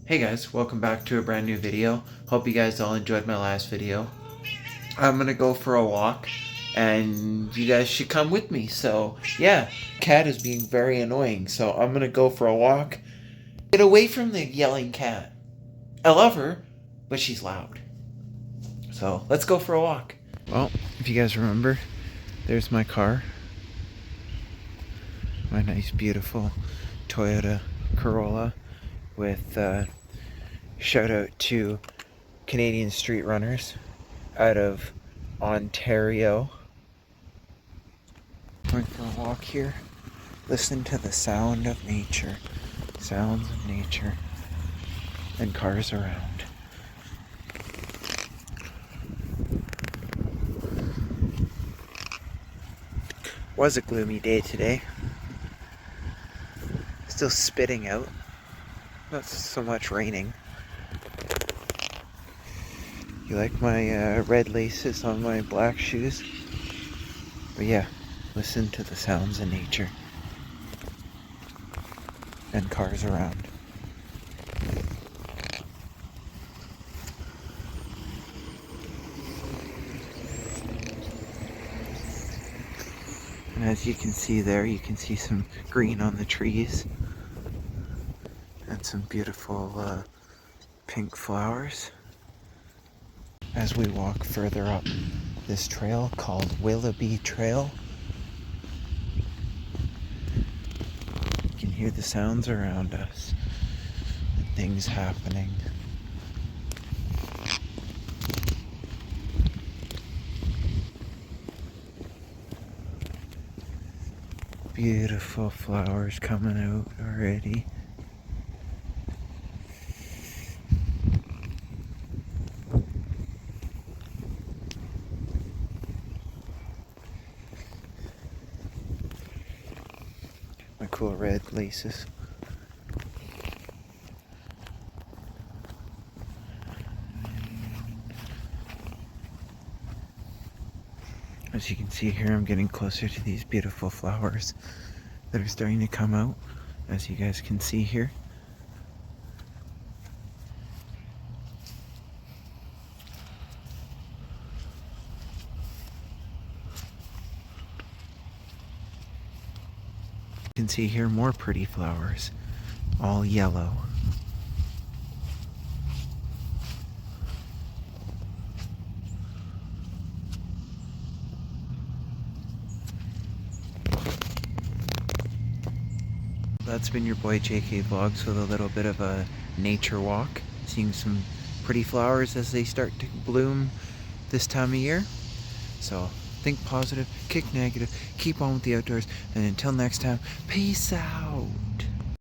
Hey guys, welcome back to a brand new video. Hope you guys all enjoyed my last video. I'm gonna go for a walk and you guys should come with me. So yeah, cat is being very annoying. So I'm gonna go for a walk. Get away from the yelling cat. I love her, but she's loud. So let's go for a walk. Well, if you guys remember, there's my car. My nice beautiful Toyota Corolla with shout out to Canadian street runners out of Ontario. Going for a walk here. Listen to the sound of nature. Sounds of nature. And cars around. Was a gloomy day today. Still spitting out. Not so much raining. You like my red laces on my black shoes? But yeah, listen to the sounds of nature. And cars around. And as you can see there, you can see some green on the trees. And some beautiful pink flowers. As we walk further up this trail called Willoughby Trail, you can hear the sounds around us and things happening. Beautiful flowers coming out already. My cool red laces. As you can see here, I'm getting closer to these beautiful flowers that are starting to come out, as you guys can see here. You can see here more pretty flowers, all yellow. That's been your boy JKvlogs with a little bit of a nature walk, seeing some pretty flowers as they start to bloom this time of year. So think positive, kick negative, keep on with the outdoors, and until next time, peace out.